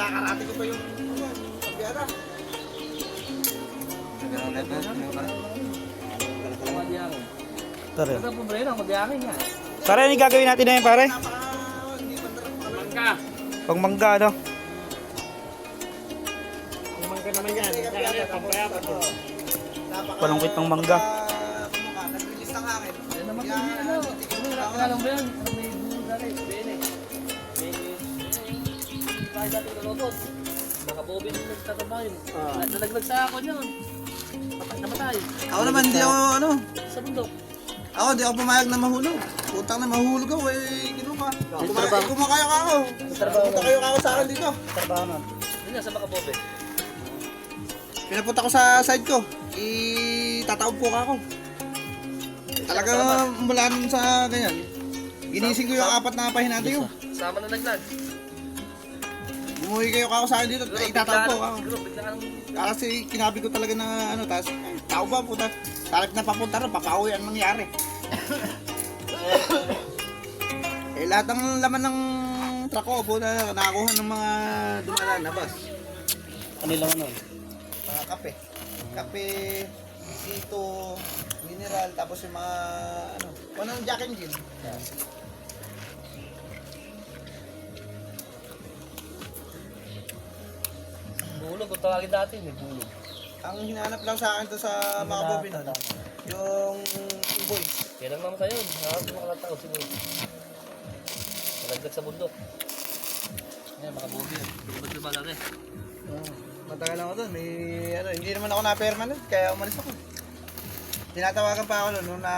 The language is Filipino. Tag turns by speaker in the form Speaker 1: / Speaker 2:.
Speaker 1: Kakarate ko pa yung pagbiara.
Speaker 2: Tara.
Speaker 3: Ito po ba yun? Magyangin nga.
Speaker 2: Pare, ano yung gagawin natin na yun, pare?
Speaker 3: Mangga.
Speaker 2: Pangmangga, ano?
Speaker 3: Mangga naman yan. Kaya pampayapan ko.
Speaker 2: Palungkit ng mangga.
Speaker 1: Nag-release ng hangin.
Speaker 3: Yan naman po yun. Ano ba yan? May bulo dati. Bene. May kahit dati nalobot. Nakabobin yung nagtatrabaho yun. Nalaglag sa ako yun. Namatay.
Speaker 1: Ako naman, hindi ako ano.
Speaker 3: Sa bundok.
Speaker 1: Ako, hindi ako pumayag na mahulog. Putang na mahulog ako eh. Ginuma. Kumakaya ka ako. Punta kayo ka ako sa akin dito.
Speaker 2: Trabaho nun.
Speaker 3: Yun nga sa makabobe.
Speaker 1: Pinapunta ko sa side ko. Itataob po ka ako. Talaga mula nun sa ganyan. Ginising ko yung apat na pahinati ko.
Speaker 3: Sama na naglag.
Speaker 1: Bumuhi kayo ka ako sa akin dito. Itataob po ka ako.
Speaker 3: Siguro, biglaan.
Speaker 1: Kasi kinabi ko talaga na ano. Tapos, tao ba puta. Talip na papunta rin. Papauwi ang nangyari. Lahat ng laman ng truck ko puta. Nakakuha ng mga dumadaan na bus.
Speaker 2: Ano lang nun?
Speaker 1: Mga kape. Kape, sito, mineral, tapos yung mga ano, ng Jack and Jill.
Speaker 3: Bulog, kung tawagin dati, may bulog.
Speaker 1: Ang hinahanap lang sa akin to sa mga bobin, yung invoice.
Speaker 3: Yan ang naman sa'yo. Nakakot yung makalatao siguro. Malaglag sa bundok. Yan, makabobi yun. Ba't yung malaki?
Speaker 1: Matagal ako doon, may ano, hindi naman ako na permanent, kaya umalis ako. Tinatawagan pa ako noon nung na